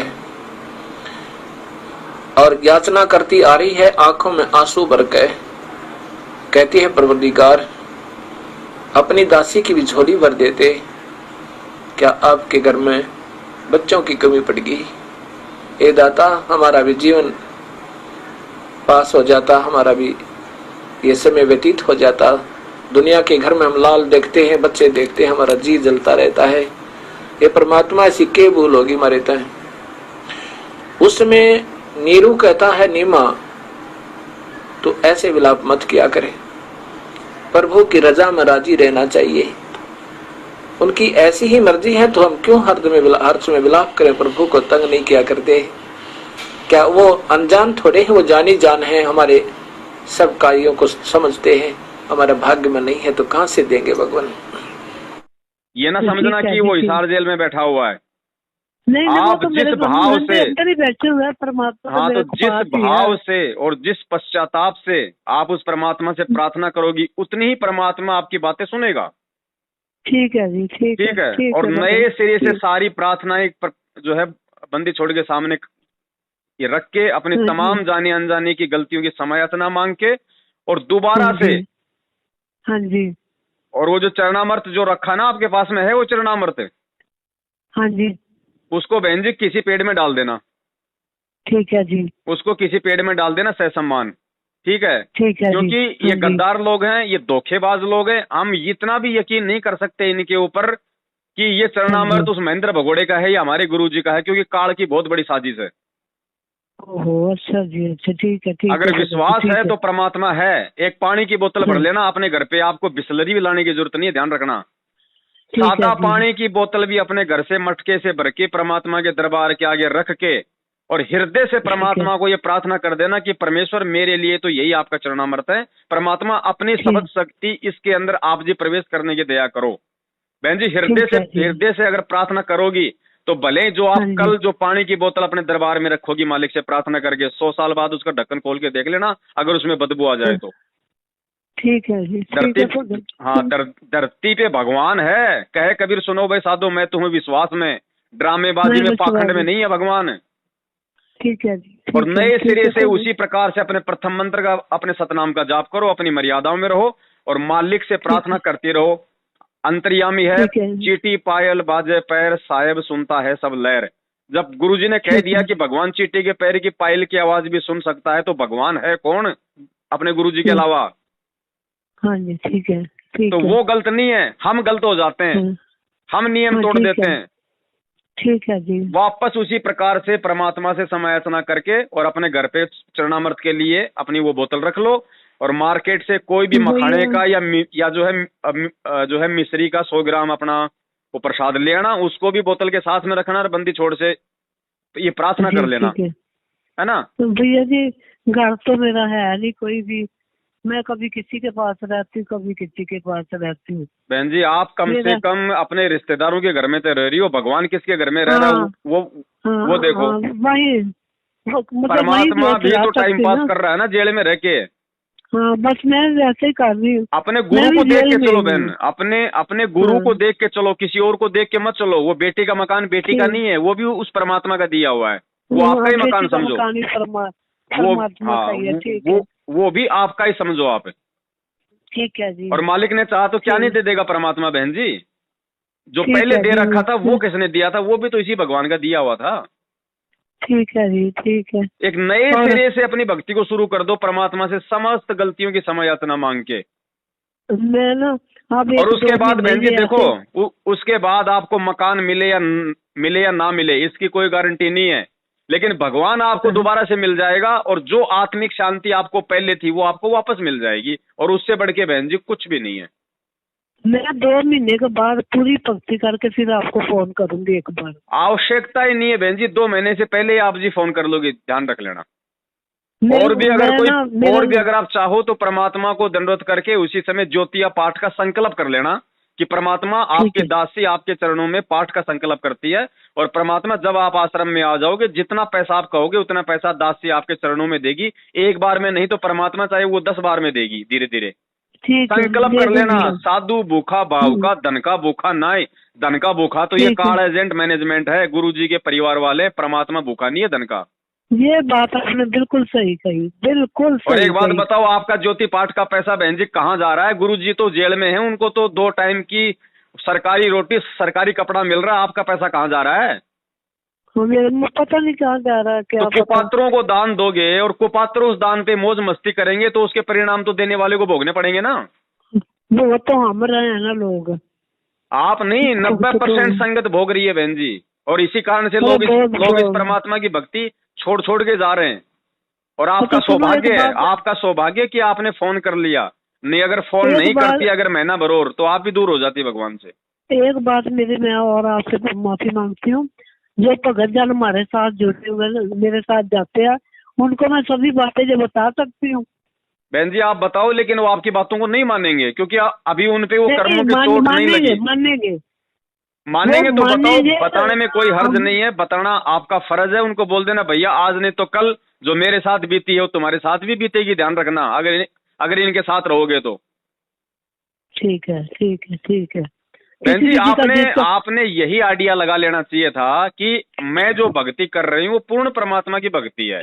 [SPEAKER 3] और याचना करती आ रही है, आंखों में आंसू भर के कहती है, परवरदिगार अपनी दासी की भी झोली भर देते, क्या आपके घर में बच्चों की कमी पड़ गई? ए दाता, हमारा भी जीवन पास हो जाता, हमारा भी ये समय व्यतीत हो जाता। दुनिया के घर में हम लाल देखते हैं, बच्चे देखते हैं, हमारा जी जलता रहता है। ये परमात्मा ऐसी के भूल होगी हमारे तय। उसमें नीरू कहता है, नीमा तो ऐसे विलाप मत किया करे, प्रभु की रजा में राजी रहना चाहिए। उनकी ऐसी ही मर्जी है तो हम क्यों हर्ष में विलाप करें, प्रभु को तंग नहीं किया करते। क्या वो अनजान थोड़े हैं, वो जानी जान है, हमारे सब कार्यों को समझते हैं। हमारे भाग्य में नहीं है तो कहां से देंगे भगवान।
[SPEAKER 1] ये ना समझना कि वो हिसार जेल में बैठा हुआ है।
[SPEAKER 2] नहीं,
[SPEAKER 1] आप जिस भाव से
[SPEAKER 2] अंदर ही बैठे हुए हैं परमात्मा।
[SPEAKER 1] हाँ, तो जिस भाव से और जिस पश्चाताप से आप उस परमात्मा से प्रार्थना करोगी, उतनी ही परमात्मा आपकी बातें सुनेगा।
[SPEAKER 2] ठीक है जी। ठीक है।
[SPEAKER 1] और नए सिरे से सारी प्रार्थनाएं जो है बंदी छोड़ के सामने ये रख के, अपनी तमाम जाने अनजाने की गलतियों की क्षमायाचना मांग के, और दोबारा से,
[SPEAKER 2] हाँ जी,
[SPEAKER 1] और वो जो चरणामृत जो रखा ना आपके पास में है, वो चरणामृत,
[SPEAKER 2] हाँ जी,
[SPEAKER 1] उसको बहन जी किसी पेड़ में डाल देना।
[SPEAKER 2] ठीक है जी।
[SPEAKER 1] उसको किसी पेड़ में डाल देना सहसम्मान। ठीक है।
[SPEAKER 2] ठीक है।
[SPEAKER 1] क्योंकि ये गद्दार लोग हैं, ये धोखेबाज लोग हैं। हम इतना भी यकीन नहीं कर सकते इनके ऊपर कि ये चरणामृत उस महेंद्र भगोड़े का है या हमारे गुरुजी का है, क्योंकि काल की बहुत बड़ी साजिश है।
[SPEAKER 2] ओहो, अच्छा जी, अच्छा, ठीक है।
[SPEAKER 1] अगर विश्वास है तो परमात्मा है। एक पानी की बोतल भर लेना अपने घर पे, आपको बिस्लरी भी लाने की जरूरत नहीं है, ध्यान रखना। सादा पानी की बोतल भी अपने घर से मटके से भर के परमात्मा के दरबार के आगे रख के, और हृदय से परमात्मा को ये प्रार्थना कर देना कि परमेश्वर मेरे लिए तो यही आपका चरणामृत है। परमात्मा अपनी शब्द शक्ति इसके अंदर आप जी प्रवेश करने की दया करो। बहन जी, हृदय से अगर प्रार्थना करोगी तो भले जो आप कल जो पानी की बोतल अपने दरबार में रखोगी मालिक से प्रार्थना करके, 100 साल बाद उसका ढक्कन खोल के देख लेना, अगर उसमें बदबू आ जाए तो।
[SPEAKER 2] ठीक है जी।
[SPEAKER 1] धरती पे भगवान है, कहे कबीर सुनो भाई साधो मैं तुम्हें विश्वास में, ड्रामेबाजी में पाखंड में नहीं है भगवान।
[SPEAKER 2] ठीक है जी।
[SPEAKER 1] और नए सिरे से उसी प्रकार से अपने प्रथम मंत्र का, अपने सतनाम का जाप करो, अपनी मर्यादाओं में रहो और मालिक से प्रार्थना करते रहो। अंतर्यामी है, चीटी पायल बाजे पैर, साहेब सुनता है सब लहर। जब गुरुजी ने कह दिया कि भगवान चीटी के पैर की पायल की आवाज भी सुन सकता है, तो भगवान है कौन अपने गुरुजी के अलावा?
[SPEAKER 2] हाँ जी, ठीक है।
[SPEAKER 1] तो वो गलत नहीं है, हम गलत हो जाते हैं, हम नियम तोड़ देते हैं।
[SPEAKER 2] ठीक है जी।
[SPEAKER 1] वापस उसी प्रकार से परमात्मा से समायाचना करके और अपने घर पे चरणामृत के लिए अपनी वो बोतल रख लो, और मार्केट से कोई भी मखाने का या जो है मिश्री का 100 ग्राम अपना वो प्रसाद ले आना, उसको भी बोतल के साथ में रखना, और बंदी छोड़ से तो ये प्रार्थना कर लेना, है ना?
[SPEAKER 2] तो भैया जी, घर तो मेरा है नहीं कोई भी, मैं कभी किसी के पास रहती हूँ, कभी किसी के पास रहती हूँ।
[SPEAKER 1] बहन जी, आप कम से कम अपने रिश्तेदारों के घर में तो रह रही हो, भगवान किसके घर में रह रहा है वो देखो।
[SPEAKER 2] वही
[SPEAKER 1] परमात्मा भी तो टाइम पास कर रहा है ना जेल में रह के।
[SPEAKER 2] हाँ, बस मैं वैसे ही कर रही हूँ।
[SPEAKER 1] अपने गुरु को देख के चलो बहन, अपने गुरु को देख के चलो, किसी और को देख के मत चलो। वो बेटी का मकान बेटी का नहीं है, वो भी उस परमात्मा का दिया हुआ है, वो आपका ही मकान समझो। वो भी आपका ही समझो आप।
[SPEAKER 2] ठीक है जी।
[SPEAKER 1] और मालिक ने चाहा तो क्या नहीं दे देगा परमात्मा बहन जी? जो पहले दे रखा था वो किसने दिया था? वो भी तो इसी भगवान का दिया हुआ था।
[SPEAKER 2] ठीक है जी, ठीक है।
[SPEAKER 1] एक नए सिरे से अपनी भक्ति को शुरू कर दो, परमात्मा से समस्त गलतियों की क्षमायाचना मांग के।
[SPEAKER 2] मैं ना
[SPEAKER 1] और उसके बाद बहन जी देखो, उसके बाद आपको मकान मिले या ना मिले इसकी कोई गारंटी नहीं है, लेकिन भगवान आपको दोबारा से मिल जाएगा, और जो आत्मिक शांति आपको पहले थी वो आपको वापस मिल जाएगी। और उससे बढ़ के बहन जी कुछ भी नहीं है।
[SPEAKER 2] मैं 2 महीने के बाद पूरी भक्ति करके फिर आपको फोन करूंगी एक बार।
[SPEAKER 1] आवश्यकता ही नहीं है बहन जी, 2 महीने से पहले आप जी फोन कर लोगे, ध्यान रख लेना। और भी अगर आप चाहो तो परमात्मा को दंडवत करके उसी समय ज्योतिया पाठ का संकल्प कर लेना कि परमात्मा आपके दासी आपके चरणों में पाठ का संकल्प करती है, और परमात्मा जब आप आश्रम में आ जाओगे जितना पैसा आप कहोगे उतना पैसा दासी आपके चरणों में देगी, एक बार में नहीं तो परमात्मा चाहे वो 10 बार में देगी, धीरे धीरे संकल्प कर लेना। साधु भूखा भाव का, धन का भूखा नाय, धन का भूखा तो ये कार एजेंट मैनेजमेंट है, गुरुजी के परिवार वाले, परमात्मा भूखा नहीं है धन का।
[SPEAKER 2] ये बात आपने बिल्कुल सही कही, बिल्कुल सही।
[SPEAKER 1] और एक बात बताओ, आपका ज्योति पाठ का पैसा बहन जी कहाँ जा रहा है? गुरुजी तो जेल में है, उनको तो 2 टाइम की सरकारी रोटी सरकारी कपड़ा मिल रहा है, आपका पैसा कहाँ जा रहा है?
[SPEAKER 2] पता नहीं कहाँ जा रहा है। क्या
[SPEAKER 1] तो कुपात्रों को दान दोगे और कुपात्र उस दान पे मौज मस्ती करेंगे तो उसके परिणाम तो देने वाले को भोगने पड़ेंगे ना।
[SPEAKER 2] वो तो हम रहे हैं ना लोग, आप
[SPEAKER 1] नहीं। 90% संगत भोग रही है बहन जी, और इसी कारण से लोग इस परमात्मा की भक्ति छोड़ छोड़ के जा रहे हैं। और आपका सौभाग्य है, आपका सौभाग्य कि आपने फोन कर लिया, नहीं अगर फोन नहीं करती, अगर महीना भर और, तो आप भी दूर हो जाती भगवान से।
[SPEAKER 2] एक बात मेरी, मैं और आपसे माफी मांगती हूँ, जो भगत जन हमारे साथ जुड़े हुए मेरे साथ जाते हैं, उनको मैं सभी बातें जो बता सकती हूँ।
[SPEAKER 1] बहन जी आप बताओ, लेकिन वो आपकी बातों को नहीं मानेंगे क्योंकि अभी उनपे वो कर्मों की चोट नहीं लगी। मानेंगे तो बताओ, बताने में कोई हर्ज नहीं है, बताना आपका फर्ज है। उनको बोल देना भैया आज नहीं तो कल जो मेरे साथ बीती है वो तुम्हारे साथ भी बीतेगी, ध्यान रखना अगर इनके साथ रहोगे तो।
[SPEAKER 2] ठीक है ठीक है ठीक है।
[SPEAKER 1] बहन जी आपने यही आइडिया लगा लेना चाहिए था कि मैं जो भक्ति कर रही हूँ वो पूर्ण परमात्मा की भक्ति है,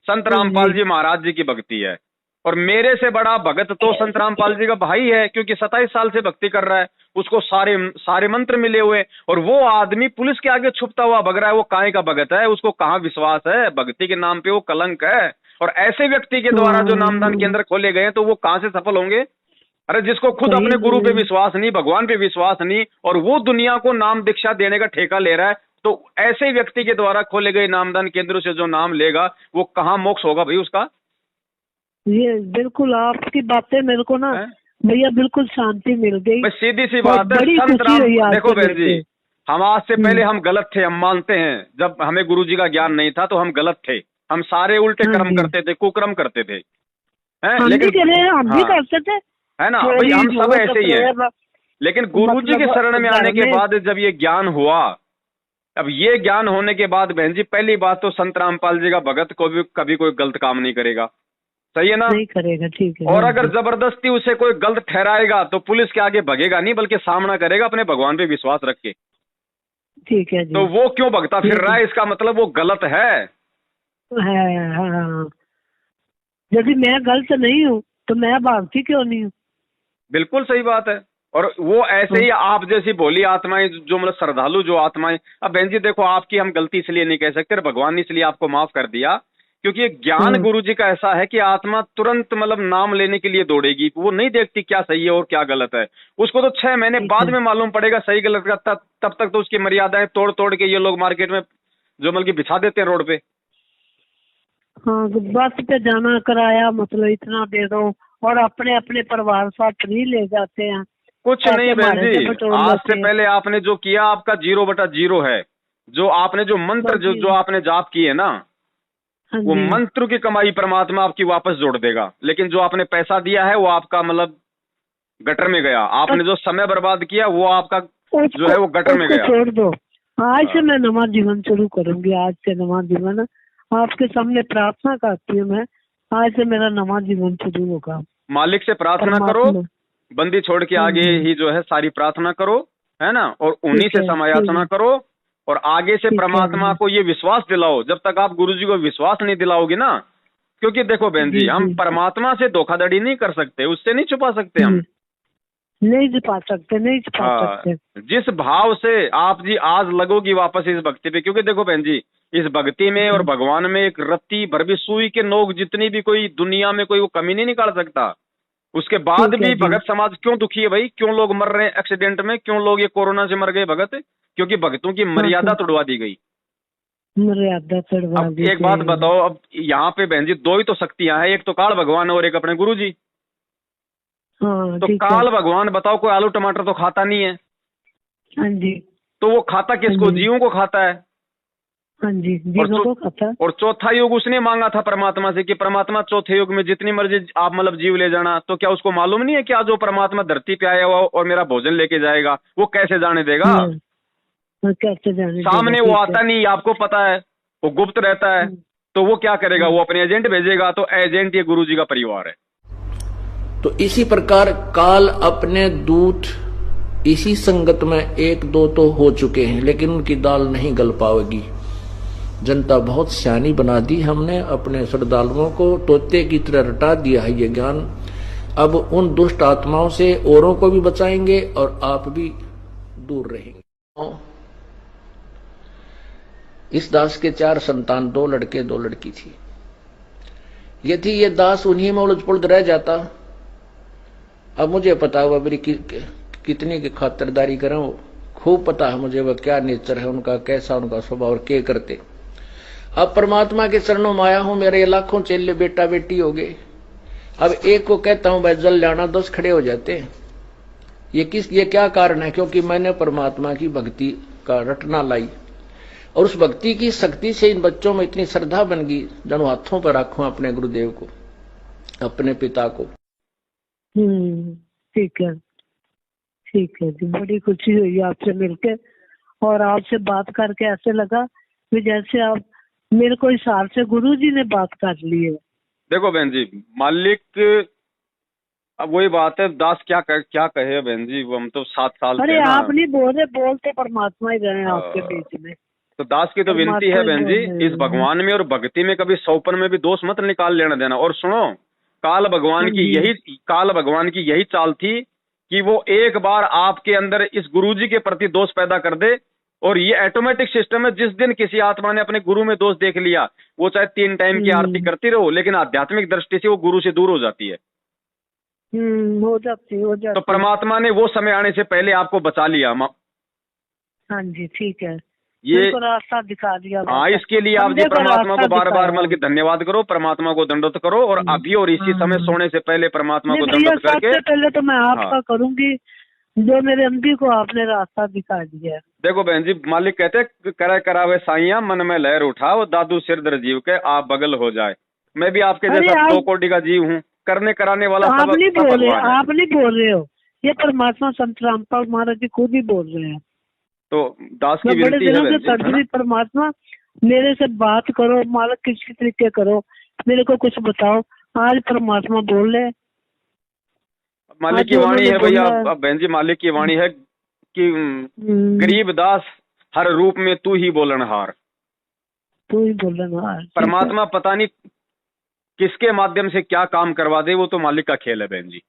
[SPEAKER 1] संत रामपाल जी महाराज जी की भक्ति है, और मेरे से बड़ा भगत तो संत रामपाल जी का भाई है, क्योंकि 27 साल से भक्ति कर रहा है, उसको सारे मंत्र मिले हुए, और वो आदमी पुलिस के आगे छुपता हुआ भग रहा है। वो काहे का भगत है? उसको कहाँ विश्वास है? भक्ति के नाम पे वो कलंक है। और ऐसे व्यक्ति के द्वारा जो नामदान केंद्र खोले गए तो वो कहाँ से सफल होंगे? अरे जिसको खुद अपने गुरु पे विश्वास नहीं, भगवान पे विश्वास नहीं, और वो दुनिया को नाम दीक्षा देने का ठेका ले रहा है, तो ऐसे व्यक्ति के द्वारा खोले गए नामदान केंद्रों से जो नाम लेगा वो कहाँ मोक्ष होगा भाई उसका?
[SPEAKER 2] ये बिल्कुल आपकी बातें मेरे को ना भैया बिल्कुल शांति मिल गई।
[SPEAKER 1] सीधी सी बात है, संत राम देखो बहन जी, हम आज से पहले हम गलत थे, हम मानते हैं। जब हमें गुरुजी का ज्ञान नहीं था तो हम गलत थे, हम सारे उल्टे कर्म करते थे, कुकर्म करते थे,
[SPEAKER 2] लेकिन हम भी करते थे,
[SPEAKER 1] है ना भाई, हम सब ऐसे ही है। लेकिन गुरुजी के शरण में आने के बाद जब ये ज्ञान हुआ, अब ये ज्ञान होने के बाद बहन जी पहली बात तो संत रामपाल जी का भगत को भी कभी कोई गलत काम नहीं करेगा, सही है ना?
[SPEAKER 2] नहीं करेगा, ठीक है।
[SPEAKER 1] और अगर जबरदस्ती उसे कोई गलत ठहराएगा तो पुलिस के आगे भगेगा नहीं, बल्कि सामना करेगा अपने भगवान पे विश्वास रख के।
[SPEAKER 2] ठीक है जी।
[SPEAKER 1] तो वो क्यों भगता फिर रहा है, इसका मतलब वो गलत है।
[SPEAKER 2] हाँ। यदि मैं गलत नहीं हूँ तो मैं भागती क्यों नहीं हूँ?
[SPEAKER 1] बिल्कुल सही बात है। और वो ऐसे ही आप जैसी भोली आत्माएं जो मतलब श्रद्धालु जो आत्माएं, अब बहन जी देखो आपकी हम गलती इसलिए नहीं कह सकते, भगवान ने इसलिए आपको माफ कर दिया क्योंकि ये ज्ञान गुरु जी का ऐसा है कि आत्मा तुरंत मतलब नाम लेने के लिए दौड़ेगी, वो नहीं देखती क्या सही है और क्या गलत है। उसको तो 6 महीने बाद में मालूम पड़ेगा सही गलत का, तब तक तो उसकी मर्यादाएं तोड़ तोड़ के ये लोग मार्केट में जो मतलब बिछा देते हैं रोड पे।
[SPEAKER 2] हाँ, बस पे जाना किराया मतलब इतना दे दो और अपने अपने परिवार साथ फ्री ले जाते हैं।
[SPEAKER 1] कुछ नहीं बहन जी, आज से पहले आपने जो किया आपका 0/0 है। जो आपने जो मंत्र जो आपने जाप किए ना, वो मंत्र की कमाई परमात्मा आपकी वापस जोड़ देगा, लेकिन जो आपने पैसा दिया है वो आपका मतलब गटर में गया। आपने जो समय बर्बाद किया वो आपका जो है वो गटर में गया।
[SPEAKER 2] छोड़ दो, आज से मैं नवा जीवन शुरू करूंगी। आज से नवा जीवन आपके सामने प्रार्थना करती हूँ मैं, आज से मेरा नवा जीवन शुरू होगा।
[SPEAKER 1] मालिक से प्रार्थना करो, बंदी छोड़ के आगे ही जो है सारी प्रार्थना करो, है ना, और उन्हीं से समायाचना करो, और आगे से परमात्मा को ये विश्वास दिलाओ। जब तक आप गुरुजी को विश्वास नहीं दिलाओगे ना, क्योंकि देखो बहन जी हम परमात्मा से धोखाधड़ी नहीं कर सकते, उससे नहीं छुपा सकते, हम
[SPEAKER 2] नहीं छुपा सकते, नहीं छुपा सकते।
[SPEAKER 1] जिस भाव से आप जी आज लगोगी वापस इस भक्ति पे, क्योंकि देखो बहन जी इस भक्ति में और भगवान में एक रत्ती भर भी सुई के नोक जितनी भी कोई दुनिया में कोई वो कमी नहीं निकाल सकता। उसके बाद भी भगत समाज क्यों दुखी है भाई? क्यों लोग मर रहे हैं एक्सीडेंट में? क्यों लोग ये कोरोना से मर गए भगत? क्योंकि भक्तों की मर्यादा तोड़वा दी गई।
[SPEAKER 2] मर्यादा तोड़वा दी।
[SPEAKER 1] एक बात बताओ, अब यहाँ पे बहन जी 2 ही तो शक्तियां हैं, एक तो काल भगवान और एक अपने गुरु जी। तो काल भगवान बताओ कोई आलू टमाटर तो खाता नहीं है।
[SPEAKER 2] हाँ जी।
[SPEAKER 1] तो वो खाता किसको? जीवों को खाता है।
[SPEAKER 2] हाँ जी, जीवों को खाता है।
[SPEAKER 1] और चौथा युग उसने मांगा था परमात्मा से कि परमात्मा चौथे युग में जितनी मर्जी आप मतलब जीव ले जाना। तो क्या उसको मालूम नहीं है कि आज जो परमात्मा धरती पे आया हुआ और मेरा भोजन लेके जाएगा, वो कैसे जाने देगा?
[SPEAKER 2] कैसे जाने
[SPEAKER 1] सामने वो आता नहीं, आपको पता है, वो गुप्त रहता है। तो वो क्या करेगा? वो अपने एजेंट भेजेगा। तो एजेंट ये गुरुजी का परिवार है।
[SPEAKER 3] तो इसी प्रकार काल अपने दूत इसी संगत में एक दो तो हो चुके हैं, लेकिन उनकी दाल नहीं गल पाएगी। जनता बहुत सियानी बना दी हमने, अपने श्रद्धालुओं को तोते की तरह रटा दिया है ये ज्ञान। अब उन दुष्ट आत्माओं से औरों को भी बचाएंगे और आप भी दूर रहेंगे। इस दास के 4 संतान, 2 लड़के 2 लड़की थी। यदि ये दास उन्हीं में उलझ पुलझ रह जाता, अब मुझे पता हुआ मेरी कितनी की खातिरदारी करें, खूब पता है मुझे वह क्या नेचर है उनका, कैसा उनका स्वभाव और क्या करते। अब परमात्मा के चरणों में आया हूं, मेरे लाखों चेले बेटा बेटी हो गए। अब एक को कहता हूं भाई जल जाना, 10 खड़े हो जाते हैं। ये क्या कारण है? क्योंकि मैंने परमात्मा की भक्ति का रटना लाई और उस भक्ति की शक्ति से इन बच्चों में इतनी श्रद्धा बन गई, जनो हाथों पर रखूं अपने गुरुदेव को, अपने पिता को।
[SPEAKER 2] ठीक है, ठीक है जी। बड़ी खुशी हुई आपसे मिलके और आपसे बात करके ऐसे लगा कि जैसे आप मेरे को हिसाब से गुरुजी ने बात कर ली है।
[SPEAKER 1] देखो बहन जी, मालिक अब वही बात है, दास क्या कहे बहन जी, हम तो 7 साल
[SPEAKER 2] अरे
[SPEAKER 1] से ना।
[SPEAKER 2] आप नहीं बोल रहे, बोलते परमात्मा ही रहे आपके बीच में।
[SPEAKER 1] तो दास की तो विनती है बहन जी, इस भगवान में और भक्ति में कभी सौपन में भी दोष मत निकाल लेना देना। और सुनो, काल भगवान की यही चाल थी कि वो एक बार आपके अंदर इस गुरुजी के प्रति दोष पैदा कर दे। और ये ऑटोमेटिक सिस्टम है, जिस दिन किसी आत्मा ने अपने गुरु में दोष देख लिया, वो चाहे 3 टाइम की आरती करती रहो, लेकिन आध्यात्मिक दृष्टि से वो गुरु से दूर हो जाती है।
[SPEAKER 2] हो जाती।
[SPEAKER 1] तो परमात्मा ने वो समय आने से पहले आपको बचा लिया।
[SPEAKER 2] हाँ जी, ठीक है,
[SPEAKER 1] ये
[SPEAKER 2] रास्ता दिखा दिया।
[SPEAKER 1] हाँ, इसके लिए आप जी परमात्मा को बार बार मिल के धन्यवाद करो, परमात्मा को दंडोत करो। और अभी और इसी समय सोने से पहले परमात्मा को दंडोत करके।
[SPEAKER 2] सबसे पहले तो मैं आपका करूंगी, जो मेरे अम्बी को आपने रास्ता दिखा दिया।
[SPEAKER 1] देखो बहन जी, मालिक कहते करे करावे साइया, मन में लहर उठाओ, दादू सिरदर जीव के आप बगल हो जाए। मैं भी आपके जैसा 2 कोटि का जीव हूँ, करने कराने वाला
[SPEAKER 2] आप नहीं बोल रहे हो, ये परमात्मा संत रामपाल महाराज जी खुद ही बोल रहे हैं।
[SPEAKER 1] तो दास की विनती है बहन जी,
[SPEAKER 2] परमात्मा मेरे से बात करो, मालिक किसी तरीके करो, मेरे को कुछ बताओ। आज परमात्मा बोल रहे,
[SPEAKER 1] मालिक की वाणी है भैया। बहन जी, मालिक की वाणी है कि गरीब दास हर रूप में तू ही बोलनहार। परमात्मा पता नहीं किसके माध्यम से क्या काम करवा दे, वो तो मालिक का खेल है बहन जी,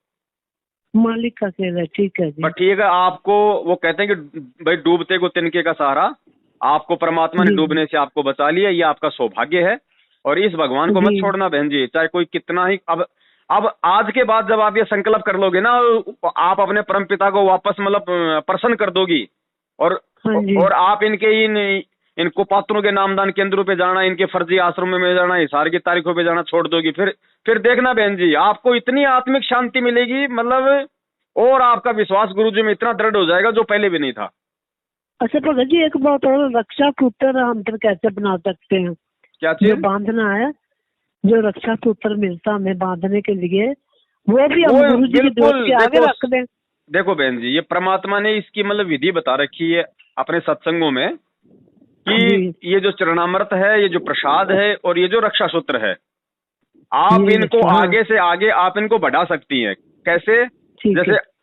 [SPEAKER 2] मालिक का खेल है। ठीक है जी,
[SPEAKER 1] पर ठीक है। आपको वो कहते हैं कि भाई डूबते को तिनके का सहारा, आपको परमात्मा ने डूबने से आपको बचा लिया, ये आपका सौभाग्य है। और इस भगवान को मत छोड़ना बहन जी, चाहे कोई कितना ही। अब आज के बाद जब आप ये संकल्प कर लोगे ना, आप अपने परम पिता को वापस मतलब प्रसन्न कर दोगी। और आप इन कुपात्रों के नामदान केंद्रों पे जाना, इनके फर्जी आश्रमों में जाना, हिसार की तारीखों पे जाना छोड़ दोगी। फिर देखना बहन जी, आपको इतनी आत्मिक शांति मिलेगी, मतलब और आपका विश्वास गुरु जी में इतना दृढ़ हो जाएगा जो पहले भी नहीं था।
[SPEAKER 2] अच्छा भगत जी, एक बात और, रक्षा सूत्र हम फिर कैसे बना सकते हैं?
[SPEAKER 1] क्या चीज?
[SPEAKER 2] बांधना है, जो रक्षा सूत्र मिलता हमें बांधने के लिए, वो भी हम गुरु जी के आगे रख दें।
[SPEAKER 1] देखो बहन जी, ये परमात्मा ने इसकी मतलब विधि बता रखी है अपने सत्संगों में कि ये जो चरणामृत है, ये जो प्रसाद है और ये जो रक्षा सूत्र है, आप इनको आगे से आगे आप इनको बढ़ा सकती हैं। कैसे?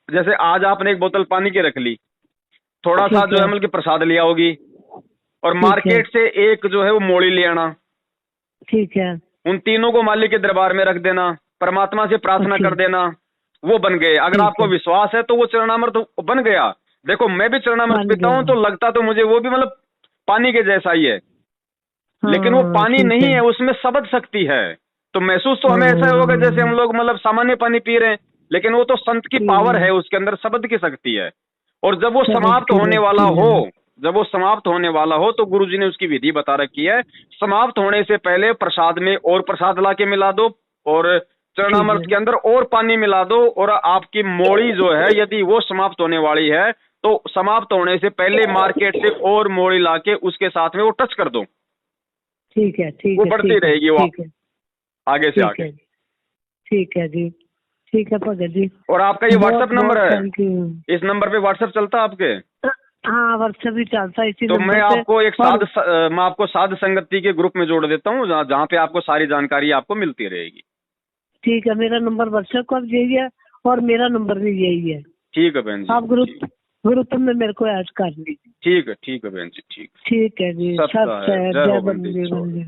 [SPEAKER 1] जैसे आज आपने एक बोतल पानी की रख ली, थोड़ा सा जो है मतलब प्रसाद लिया होगी, और मार्केट से एक जो है वो मोली ले आना।
[SPEAKER 2] ठीक है,
[SPEAKER 1] उन तीनों को मालिक के दरबार में रख देना, परमात्मा से प्रार्थना कर देना, वो बन गए। अगर आपको विश्वास है तो वो चरणामृत बन गया। देखो मैं भी चरणामृत पीता हूँ, तो लगता तो मुझे वो भी मतलब पानी के जैसा ही है, लेकिन वो पानी नहीं है, उसमें शब्द शक्ति है। तो महसूस तो हमें ऐसा होगा जैसे हम लोग मतलब सामान्य पानी पी रहे हैं, लेकिन वो तो संत की पावर है, उसके अंदर शब्द की शक्ति है। और जब वो समाप्त होने वाला हो, तो गुरुजी ने उसकी विधि बता रखी है। समाप्त होने से पहले प्रसाद में और प्रसाद लाके मिला दो, और चरणामृत के अंदर और पानी मिला दो, और आपकी मोड़ी जो है यदि वो समाप्त होने वाली है, तो समाप्त होने से पहले मार्केट से और मोड़ी लाके उसके साथ में वो टच कर दो।
[SPEAKER 2] ठीक है, ठीक
[SPEAKER 1] वो
[SPEAKER 2] है,
[SPEAKER 1] बढ़ती
[SPEAKER 2] ठीक है,
[SPEAKER 1] रहेगी, वो
[SPEAKER 2] ठीक है,
[SPEAKER 1] आगे से
[SPEAKER 2] ठीक
[SPEAKER 1] आगे।
[SPEAKER 2] है, ठीक है जी, ठीक है भगत जी।
[SPEAKER 1] और आपका ये व्हाट्सएप नंबर है,
[SPEAKER 2] थैंक यू।
[SPEAKER 1] इस नंबर पे व्हाट्सएप चलता है आपके?
[SPEAKER 2] हाँ, व्हाट्सएप भी चलता है इसी
[SPEAKER 1] तो
[SPEAKER 2] नंबर
[SPEAKER 1] मैं
[SPEAKER 2] पे।
[SPEAKER 1] आपको एक
[SPEAKER 2] और
[SPEAKER 1] मैं आपको साध संगति के ग्रुप में जोड़ देता हूँ, जहाँ पे आपको सारी जानकारी आपको मिलती रहेगी।
[SPEAKER 2] ठीक है, मेरा नंबर व्हाट्सएप का भी यही है और मेरा नंबर भी यही है।
[SPEAKER 1] ठीक है बहन जी,
[SPEAKER 2] आप ग्रुप में मेरे को ऐड कर लीजिए।
[SPEAKER 1] ठीक है बहन जी, ठीक
[SPEAKER 2] ठीक है जी,
[SPEAKER 1] सबका
[SPEAKER 2] सब
[SPEAKER 1] है। जय
[SPEAKER 2] जय
[SPEAKER 1] हो
[SPEAKER 2] बंदे
[SPEAKER 1] बंदी।
[SPEAKER 2] बंदे।